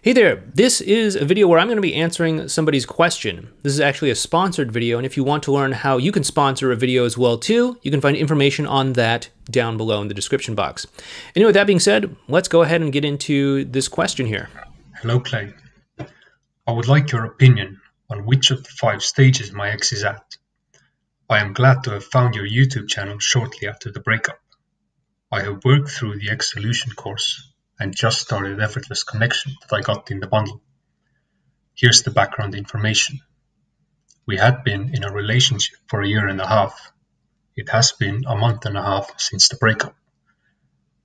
Hey there, this is a video where I'm going to be answering somebody's question. This is actually a sponsored video, and if you want to learn how you can sponsor a video as well too, you can find information on that down below in the description box. Anyway, with that being said, let's go ahead and get into this question here. Hello Clay, I would like your opinion on which of the 5 stages my ex is at. I am glad to have found your YouTube channel shortly after the breakup. I have worked through the ex solution course and just started effortless connection that I got in the bundle. Here's the background information. We had been in a relationship for a year and a half. It has been a month and a half since the breakup.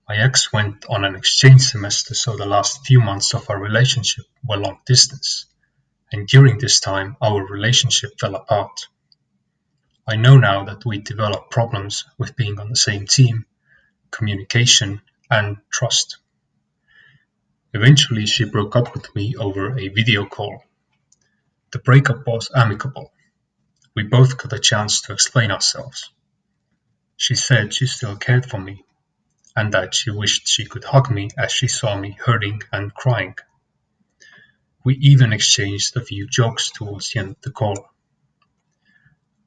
My ex went on an exchange semester, so the last few months of our relationship were long distance, and during this time our relationship fell apart. I know now that we developed problems with being on the same team, communication, and trust. Eventually she broke up with me over a video call. The breakup was amicable. We both got a chance to explain ourselves. She said she still cared for me, and that she wished she could hug me as she saw me hurting and crying. We even exchanged a few jokes towards the end of the call.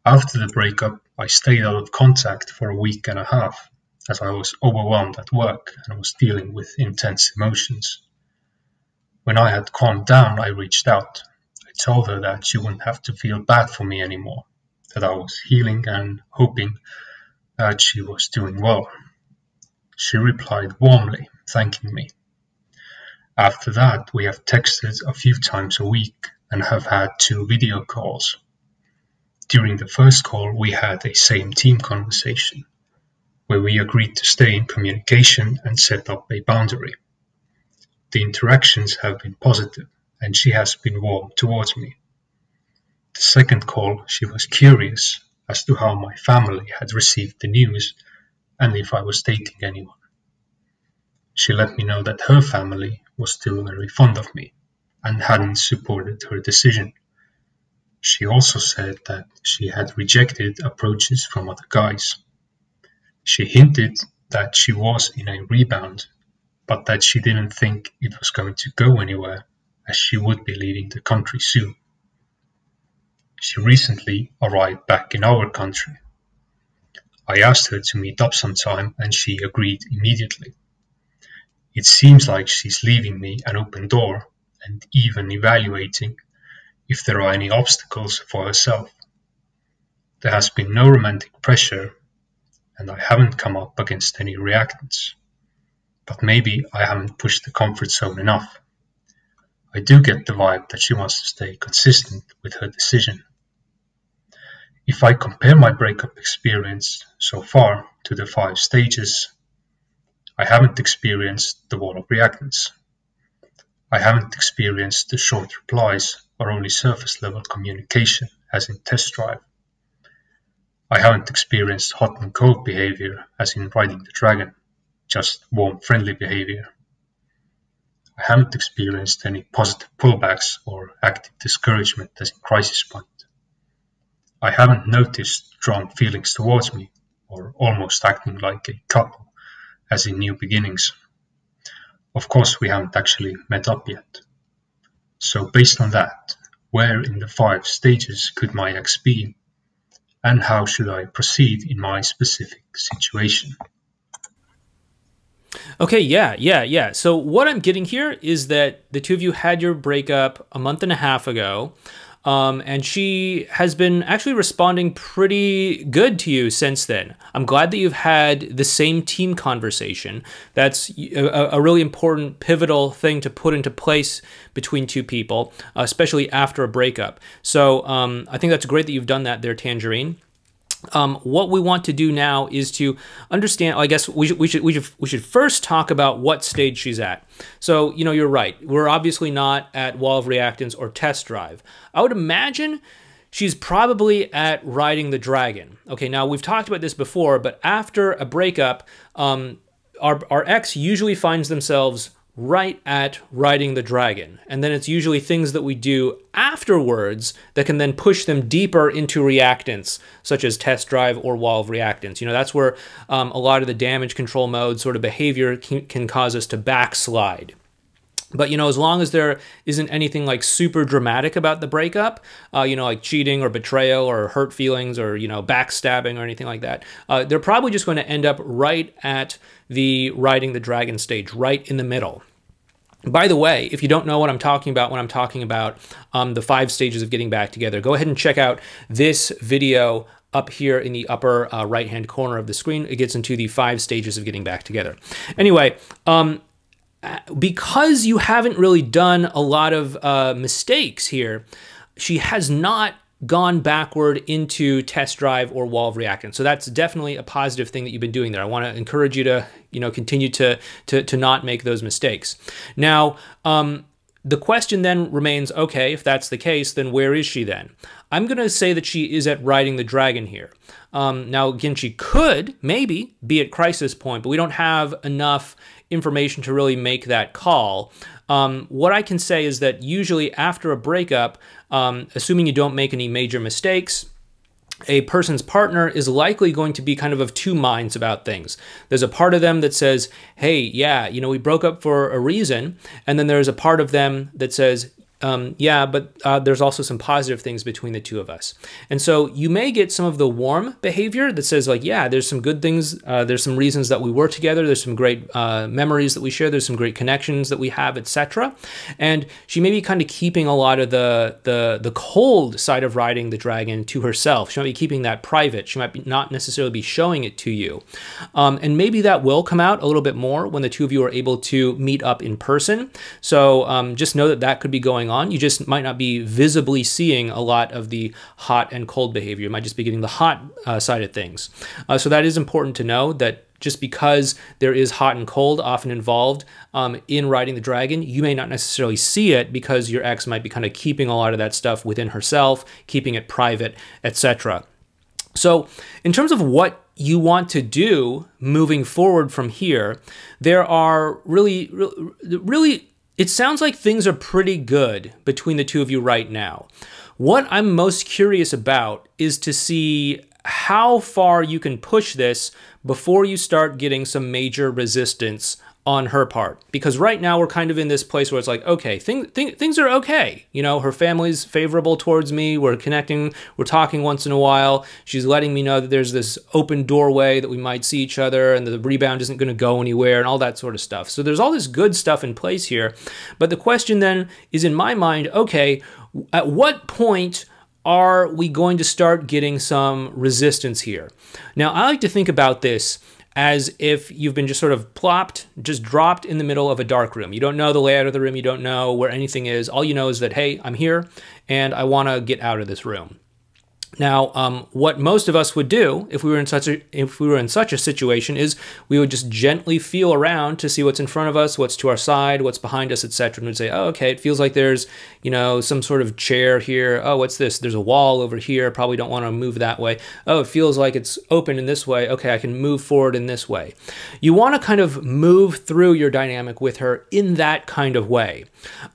After the breakup, I stayed out of contact for a week and a half, as I was overwhelmed at work and was dealing with intense emotions. When I had calmed down, I reached out. I told her that she wouldn't have to feel bad for me anymore, that I was healing and hoping that she was doing well. She replied warmly, thanking me. After that, we have texted a few times a week and have had 2 video calls. During the first call, we had a same team conversation, where we agreed to stay in communication and set up a boundary. The interactions have been positive, and she has been warm towards me. The second call, she was curious as to how my family had received the news and if I was dating anyone. She let me know that her family was still very fond of me and hadn't supported her decision. She also said that she had rejected approaches from other guys. She hinted that she was in a rebound, but that she didn't think it was going to go anywhere, as she would be leaving the country soon. She recently arrived back in our country. I asked her to meet up sometime and she agreed immediately. It seems like she's leaving me an open door and even evaluating if there are any obstacles for herself. There has been no romantic pressure and I haven't come up against any reactants. But maybe I haven't pushed the comfort zone enough. I do get the vibe that she wants to stay consistent with her decision. If I compare my breakup experience so far to the 5 stages, I haven't experienced the wall of reactants. I haven't experienced the short replies or only surface level communication as in test drive. I haven't experienced hot and cold behavior as in riding the dragon. Just warm, friendly behavior. I haven't experienced any positive pullbacks or active discouragement as in crisis point. I haven't noticed strong feelings towards me or almost acting like a couple as in new beginnings. Of course, we haven't actually met up yet. So based on that, where in the 5 stages could my ex be, and how should I proceed in my specific situation? Okay, yeah. So what I'm getting here is that the 2 of you had your breakup a month and a half ago, and she has been actually responding pretty good to you since then. I'm glad that you've had the same team conversation. That's a really important, pivotal thing to put into place between 2 people, especially after a breakup. So I think that's great that you've done that there, Tangerine. What we want to do now is to understand. I guess we should first talk about what stage she's at. So you're right. We're obviously not at wall of reactants or test drive. I would imagine she's probably at riding the dragon. Okay, now we've talked about this before, but after a breakup, our ex usually finds themselves right at riding the dragon. And then it's usually things that we do afterwards that can then push them deeper into reactants, such as test drive or wall of reactants. That's where a lot of the damage control mode sort of behavior can cause us to backslide. But, as long as there isn't anything like super dramatic about the breakup, like cheating or betrayal or hurt feelings or, backstabbing or anything like that, they're probably just going to end up right at the riding the dragon stage, right in the middle. By the way, if you don't know what I'm talking about when I'm talking about the 5 stages of getting back together, go ahead and check out this video up here in the upper right-hand corner of the screen. It gets into the 5 stages of getting back together. Anyway, because you haven't really done a lot of mistakes here, she has not gone backward into test drive or wall of reactance. So that's definitely a positive thing that you've been doing there. I want to encourage you to, continue to not make those mistakes. Now, the question then remains, okay, if that's the case, then where is she then? I'm going to say that she is at riding the dragon here. Now, again, she could maybe be at crisis point, but we don't have enough information to really make that call. What I can say is that usually after a breakup, assuming you don't make any major mistakes, a person's partner is likely going to be kind of 2 minds about things. There's a part of them that says, hey, yeah, we broke up for a reason. And then there's a part of them that says, yeah, but there's also some positive things between the 2 of us. And so you may get some of the warm behavior that says like, yeah, there's some good things. There's some reasons that we were together. There's some great memories that we share. There's some great connections that we have, etc. And she may be kind of keeping a lot of the cold side of riding the dragon to herself. She might be keeping that private. She might not necessarily be showing it to you. And maybe that will come out a little bit more when the 2 of you are able to meet up in person. So just know that that could be going on. You just might not be visibly seeing a lot of the hot and cold behavior. You might just be getting the hot side of things. So that is important to know, that just because there is hot and cold often involved in riding the dragon, you may not necessarily see it because your ex might be kind of keeping a lot of that stuff within herself, keeping it private, etc. So in terms of what you want to do moving forward from here, there are really, it sounds like things are pretty good between the 2 of you right now. What I'm most curious about is to see how far you can push this before you start getting some major resistance on her part. Because right now we're kind of in this place where it's like, okay, things are okay. Her family's favorable towards me. We're connecting. We're talking once in a while. She's letting me know that there's this open doorway that we might see each other and the rebound isn't going to go anywhere and all that sort of stuff. So there's all this good stuff in place here. But the question then is, in my mind, okay, at what point are we going to start getting some resistance here? Now, I like to think about this as if you've been just sort of just dropped in the middle of a dark room. You don't know the layout of the room. You don't know where anything is. All you know is that, hey, I'm here and I want to get out of this room. Now, what most of us would do if we were in such a situation is we would just gently feel around to see what's in front of us, what's to our side, what's behind us, etc. And we'd say, oh, okay, it feels like there's, some sort of chair here. Oh, what's this? There's a wall over here. Probably don't want to move that way. Oh, it feels like it's open in this way. Okay, I can move forward in this way. You want to kind of move through your dynamic with her in that kind of way.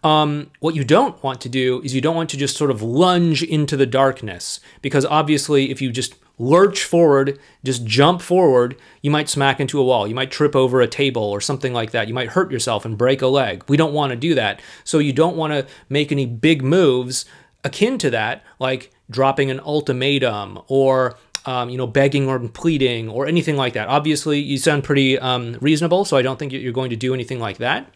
What you don't want to do is you don't want to just sort of lunge into the darkness, because obviously if you just lurch forward, just jump forward, you might smack into a wall. You might trip over a table or something like that. You might hurt yourself and break a leg. We don't want to do that. So you don't want to make any big moves akin to that, like dropping an ultimatum or begging or pleading or anything like that. Obviously, you sound pretty reasonable, so I don't think you're going to do anything like that.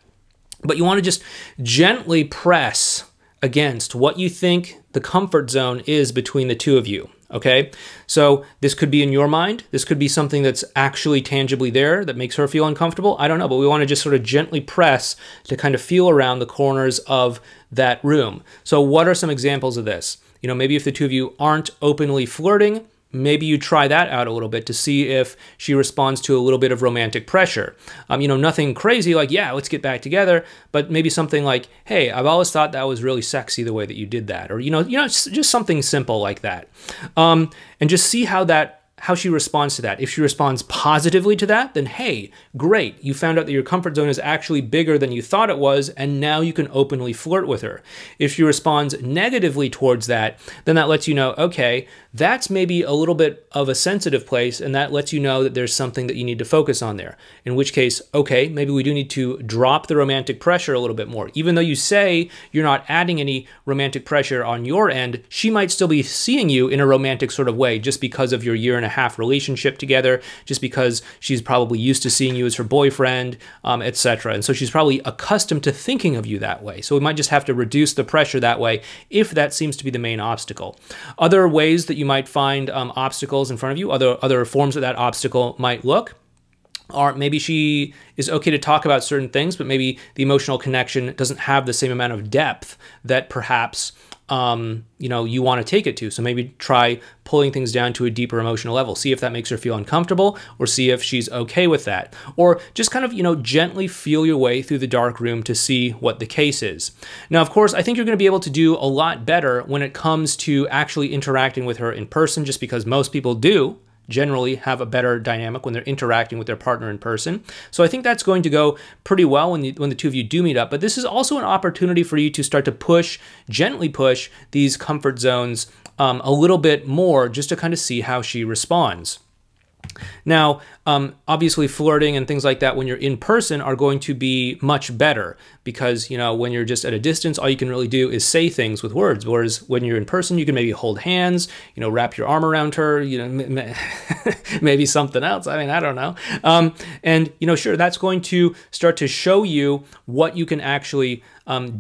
But you want to just gently press against what you think the comfort zone is between the 2 of you, okay? So this could be in your mind. This could be something that's actually tangibly there that makes her feel uncomfortable. I don't know, but we want to just sort of gently press to kind of feel around the corners of that room. So what are some examples of this? Maybe if the 2 of you aren't openly flirting, maybe you try that out a little bit to see if she responds to a little bit of romantic pressure. Nothing crazy like, yeah, let's get back together, but maybe something like, hey, I've always thought that was really sexy the way that you did that. Or, just something simple like that. And just see how that how she responds to that. If she responds positively to that, then hey, great. You found out that your comfort zone is actually bigger than you thought it was, and now you can openly flirt with her. If she responds negatively towards that, then that lets you know, okay, that's maybe a little bit of a sensitive place, and that lets you know that there's something that you need to focus on there. In which case, okay, maybe we do need to drop the romantic pressure a little bit more. Even though you say you're not adding any romantic pressure on your end, she might still be seeing you in a romantic sort of way just because of your year-and-a-half relationship together, just because she's probably used to seeing you as her boyfriend, etc. And so she's probably accustomed to thinking of you that way. So we might just have to reduce the pressure that way if that seems to be the main obstacle. Other ways that you might find obstacles in front of you, other forms that obstacle might look, or maybe she is okay to talk about certain things, but maybe the emotional connection doesn't have the same amount of depth that perhaps you want to take it to. So maybe try pulling things down to a deeper emotional level. See if that makes her feel uncomfortable, or see if she's okay with that. Or just kind of, gently feel your way through the dark room to see what the case is. Now, of course, I think you're going to be able to do a lot better when it comes to actually interacting with her in person, just because most people do generally have a better dynamic when they're interacting with their partner in person. So I think that's going to go pretty well when the two of you do meet up. But this is also an opportunity for you to start to gently push these comfort zones a little bit more, just to kind of see how she responds. Now, obviously flirting and things like that when you're in person are going to be much better because, when you're just at a distance, all you can really do is say things with words. Whereas when you're in person, you can maybe hold hands, wrap your arm around her, maybe something else. I mean, I don't know. And, sure, that's going to start to show you what you can actually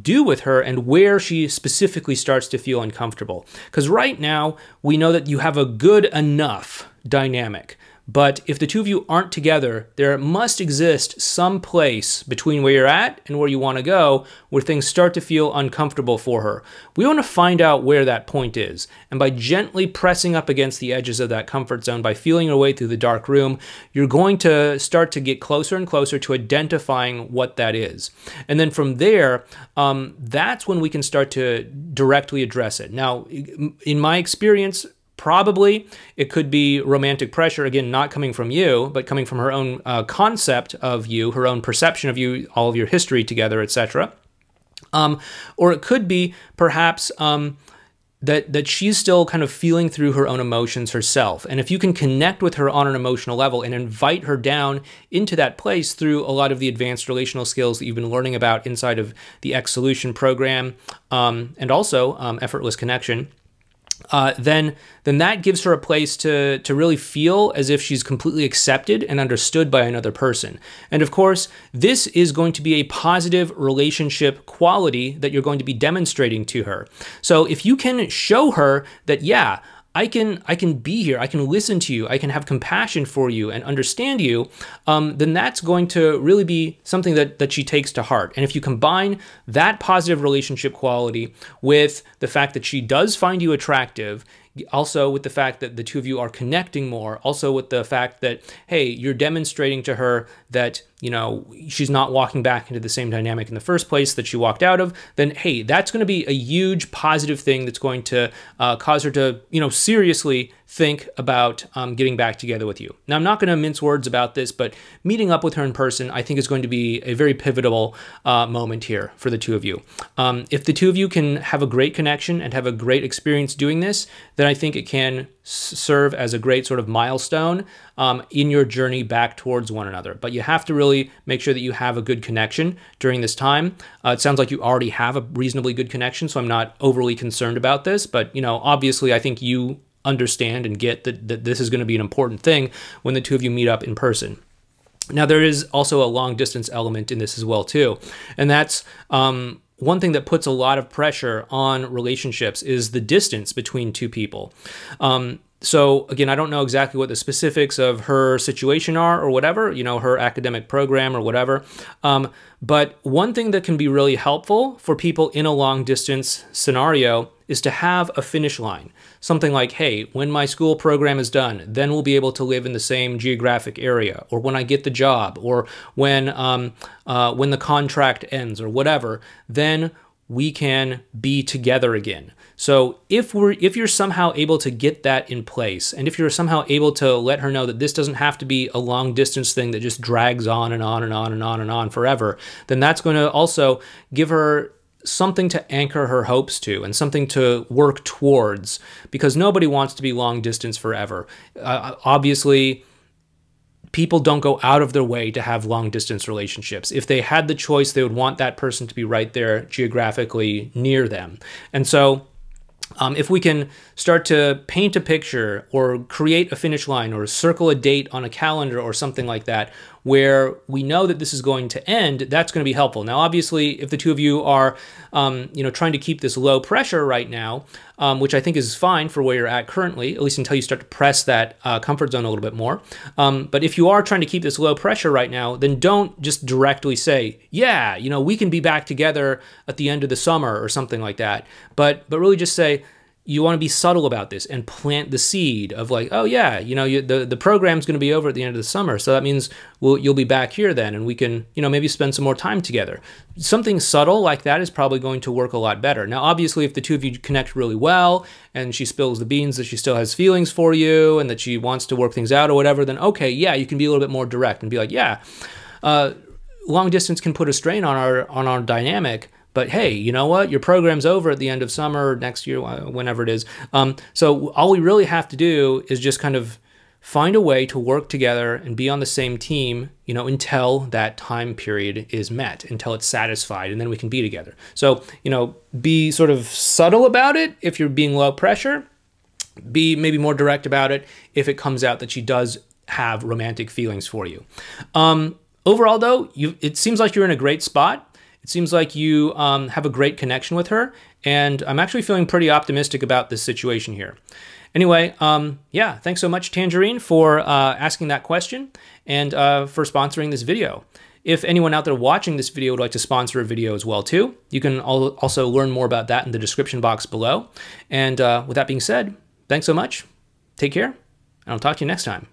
do with her and where she specifically starts to feel uncomfortable. Because right now, we know that you have a good enough dynamic. But if the two of you aren't together, there must exist some place between where you're at and where you want to go where things start to feel uncomfortable for her. We want to find out where that point is. And by gently pressing up against the edges of that comfort zone, by feeling your way through the dark room, you're going to start to get closer and closer to identifying what that is. And then from there, that's when we can start to directly address it. Now, in my experience, probably it could be romantic pressure, again, not coming from you, but coming from her own concept of you, her own perception of you, all of your history together, etc. Or it could be perhaps that she's still kind of feeling through her own emotions herself. And if you can connect with her on an emotional level and invite her down into that place through a lot of the advanced relational skills that you've been learning about inside of the X Solution program, and also effortless connection, then that gives her a place to really feel as if she's completely accepted and understood by another person. And of course, this is going to be a positive relationship quality that you're going to be demonstrating to her. So if you can show her that, yeah, I can be here, I can listen to you, I can have compassion for you and understand you, then that's going to really be something that she takes to heart. And if you combine that positive relationship quality with the fact that she does find you attractive, also with the fact that the two of you are connecting more, also with the fact that, hey, you're demonstrating to her that, she's not walking back into the same dynamic in the first place that she walked out of, then, hey, that's going to be a huge positive thing that's going to cause her to, seriously think about getting back together with you. Now, I'm not going to mince words about this, but meeting up with her in person, I think, is going to be a very pivotal moment here for the two of you. If the two of you can have a great connection and have a great experience doing this, then I think it can serve as a great sort of milestone in your journey back towards one another. But you have to really make sure that you have a good connection during this time. It sounds like you already have a reasonably good connection, so I'm not overly concerned about this. But, obviously, I think you understand and get that this is going to be an important thing when the two of you meet up in person. Now, there is also a long distance element in this as well, too. And that's one thing that puts a lot of pressure on relationships is the distance between two people. So again, I don't know exactly what the specifics of her situation are or whatever, her academic program or whatever. But one thing that can be really helpful for people in a long distance scenario is to have a finish line. Something like, hey, when my school program is done, then we'll be able to live in the same geographic area, or when I get the job, or when the contract ends or whatever, then we can be together again. So if you're somehow able to get that in place, and if you're somehow able to let her know that this doesn't have to be a long distance thing that just drags on and on and on and on and on forever, then that's going to also give her something to anchor her hopes to and something to work towards, because nobody wants to be long distance forever. Obviously, people don't go out of their way to have long distance relationships. If they had the choice, they would want that person to be right there geographically near them. And so if we can start to paint a picture or create a finish line or circle a date on a calendar or something like that, where we know that this is going to end, that's going to be helpful. Now, obviously, if the two of you are, trying to keep this low pressure right now, which I think is fine for where you're at currently, at least until you start to press that comfort zone a little bit more. But if you are trying to keep this low pressure right now, then don't just directly say, yeah, we can be back together at the end of the summer or something like that. But really just say, you want to be subtle about this and plant the seed of like, oh yeah, the program's going to be over at the end of the summer, so that means you'll be back here then, and we can, maybe spend some more time together. Something subtle like that is probably going to work a lot better. Now, obviously, if the two of you connect really well and she spills the beans that she still has feelings for you and that she wants to work things out or whatever, then okay, yeah, you can be a little bit more direct and be like, yeah, long distance can put a strain on our dynamic. But hey, you know what? Your program's over at the end of summer, next year, whenever it is. So all we really have to do is just kind of find a way to work together and be on the same team, until that time period is met, until it's satisfied, and then we can be together. So, be sort of subtle about it if you're being low pressure. Be maybe more direct about it if it comes out that she does have romantic feelings for you. Overall, though, it seems like you're in a great spot. It seems like you have a great connection with her, and I'm actually feeling pretty optimistic about this situation here. Anyway, yeah, thanks so much, Tangerine, for asking that question and for sponsoring this video. If anyone out there watching this video would like to sponsor a video as well, too, you can also learn more about that in the description box below. And with that being said, thanks so much, take care, and I'll talk to you next time.